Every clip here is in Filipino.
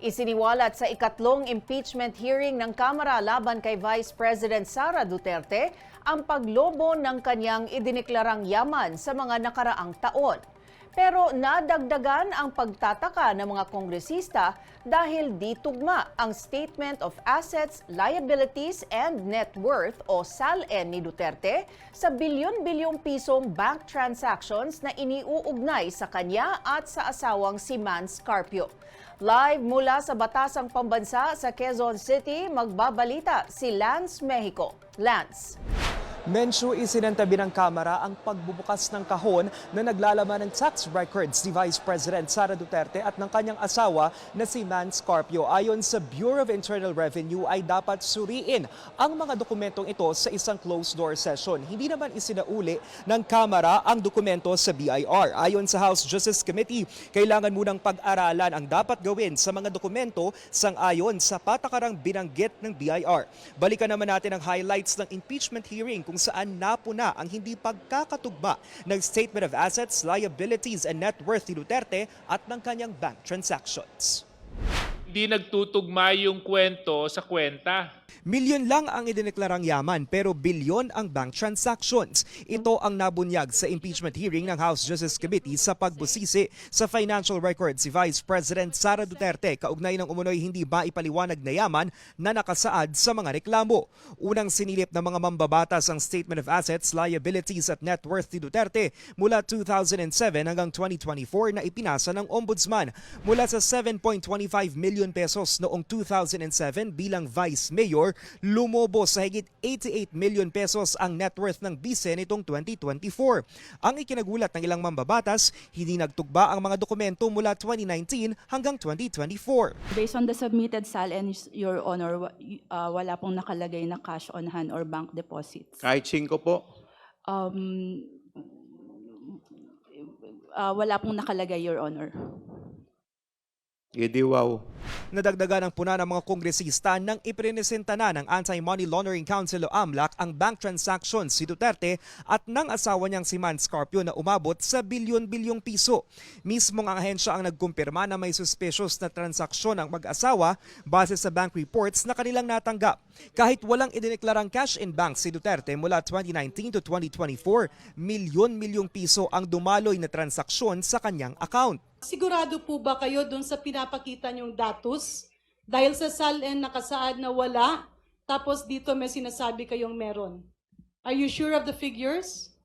Isiniwalat sa ikatlong impeachment hearing ng Kamara laban kay Vice President Sara Duterte ang paglobo ng kanyang idineklarang yaman sa mga nakaraang taon. Pero nadagdagan ang pagtataka ng mga kongresista dahil di tugma ang Statement of Assets, Liabilities and Net Worth o SALN ni Duterte sa bilyon-bilyong pisong bank transactions na iniuugnay sa kanya at sa asawang si Mans Carpio. Live mula sa Batasang Pambansa sa Quezon City, magbabalita si Lance Mexico. Lance. Mensyo isinantabi ng Kamara ang pagbubukas ng kahon na naglalaman ng tax records ni Vice President Sara Duterte at ng kanyang asawa na si Mans Carpio. Ayon sa Bureau of Internal Revenue ay dapat suriin ang mga dokumentong ito sa isang closed-door session. Hindi naman isinauli ng Kamara ang dokumento sa BIR. Ayon sa House Justice Committee, kailangan munang pag-aralan ang dapat gawin sa mga dokumento sang-ayon sa patakarang binanggit ng BIR. Balikan naman natin ang highlights ng impeachment hearing kung saan napuna ang hindi pagkakatugma ng Statement of Assets, Liabilities and Net Worth ni Duterte at ng kanyang bank transactions. Hindi nagtutugma yung kwento sa kwenta. Milyon lang ang idineklarang yaman pero bilyon ang bank transactions. Ito ang nabunyag sa impeachment hearing ng House Justice Committee sa pagbusisi sa financial records si Vice President Sara Duterte kaugnay ng umunoy hindi maipaliwanag na yaman na nakasaad sa mga reklamo. Unang sinilip ng mga mambabatas ang Statement of Assets, Liabilities at Net Worth ni Duterte mula 2007 hanggang 2024 na ipinasa ng Ombudsman. Mula sa 7.25 million pesos noong 2007 bilang Vice Mayor, lumobo sa higit 88 million pesos ang net worth ng bise nitong 2024. Ang ikinagulat ng ilang mambabatas, hindi nagtugba ang mga dokumento mula 2019 hanggang 2024. Based on the submitted SALN, Your Honor, wala pong nakalagay na cash on hand or bank deposits. Kahit 5 po. Wala pong nakalagay, Your Honor. Edi wow. Nadagdagan ang puna ng mga kongresista nang iprinesenta na ng Anti-Money Laundering Council o AMLAC ang bank transactions si Duterte at ng asawa niyang si Mans Carpio na umabot sa bilyon-bilyong piso. Mismong ang ahensya ang nagkumpirma na may suspicious na transaksyon ang mag-asawa base sa bank reports na kanilang natanggap. Kahit walang idineklarang cash in bank si Duterte mula 2019 to 2024, milyon-milyong piso ang dumaloy na transaksyon sa kanyang account. Sigurado po ba kayo dun sa pinapakita niyong datos? Dahil sa SALN nakasaad na wala, tapos dito may sinasabi kayong meron. Are you sure of the figures?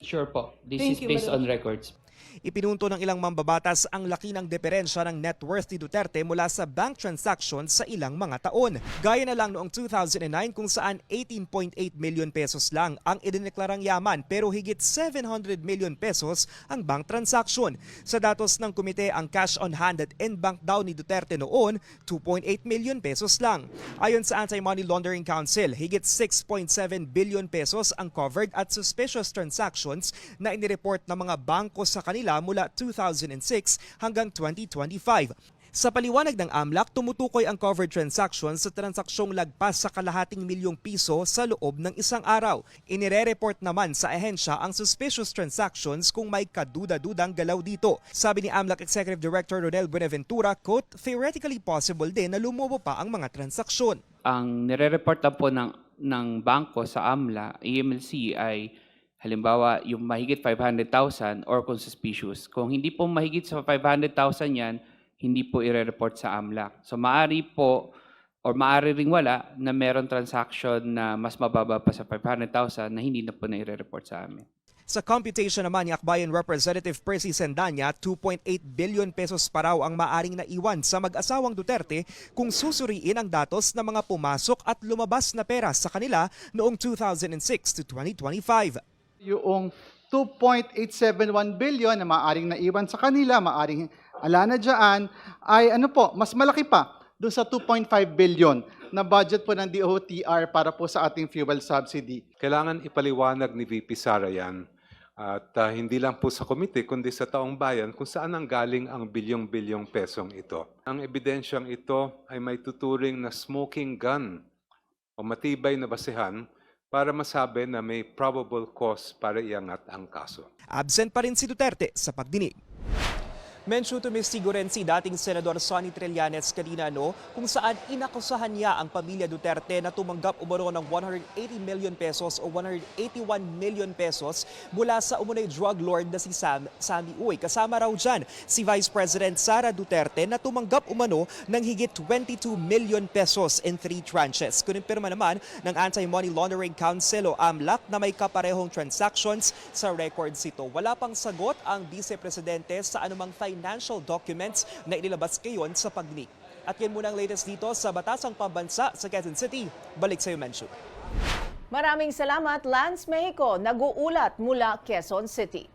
Sure po. This Thank is you, based Madam on records. Ipinunto ng ilang mambabatas ang laki ng diferensya ng net worth ni Duterte mula sa bank transactions sa ilang mga taon. Gaya na lang noong 2009 kung saan 18.8 million pesos lang ang idineklarang yaman pero higit 700 million pesos ang bank transaction. Sa datos ng komite, ang cash on hand at in bank daw ni Duterte noon 2.8 million pesos lang. Ayon sa Anti-Money Laundering Council, higit 6.7 billion pesos ang covered at suspicious transactions na inireport ng mga bangko sa kanila mula 2006 hanggang 2025. Sa paliwanag ng AMLAC, tumutukoy ang covered transactions sa transaksyong lagpas sa kalahating milyong piso sa loob ng isang araw. Inire-report naman sa ahensya ang suspicious transactions kung may kaduda-dudang galaw dito. Sabi ni AMLAC Executive Director Rodel Buenaventura, quote, theoretically possible din na lumobo pa ang mga transaksyon. Ang nire-report na po ng bangko sa AMLA, AMLC ay halimbawa yung mahigit 500,000 or kung suspicious. Kung hindi po mahigit sa 500,000 yan, hindi po i-report sa AMLAC. So maari po or maari ring wala na meron transaction na mas mababa pa sa 500,000 na hindi na po na i-report sa amin. Sa computation naman ni Akbayan Representative Percy Sendanya, 2.8 billion pesos pa raw ang maaring naiwan sa mag-asawang Duterte kung susuriin ang datos ng mga pumasok at lumabas na pera sa kanila noong 2006 to 2025. Yung 2.871 billion na maaaring naiwan sa kanila, maaaring ala na dyan, ay ano po, mas malaki pa doon sa 2.5 billion na budget po ng DOTR para po sa ating fuel subsidy. Kailangan ipaliwanag ni VP Sara yan. At hindi lang po sa komite, kundi sa taong bayan kung saan ang galing ang bilyong-bilyong pesong ito. Ang ebidensyang ito ay may tuturing na smoking gun o matibay na basehan para masabi na may probable cause para iangat ang kaso. Absent pa rin si Duterte sa pagdinig. Mention tumestigo rin si dating Senador Sonny Trillanes kanina kung saan inakusahan niya ang pamilya Duterte na tumanggap umano ng 180 million pesos o 181 million pesos mula sa umunay drug lord na si Sammy Uy. Kasama raw dyan si Vice President Sara Duterte na tumanggap umano ng higit 22 million pesos in 3 tranches. Kunimpirma naman ng Anti-Money Laundering Council o AMLAC na may kaparehong transactions sa records ito. Wala pang sagot ang Vice Presidente sa anumang financial documents na inilabas ngayon sa pagnik. At yan muna ang latest dito sa Batasang Pambansa sa Quezon City. Balik sa iyo, Menchu. Maraming salamat, Lance Mexico, nag-uulat mula Quezon City.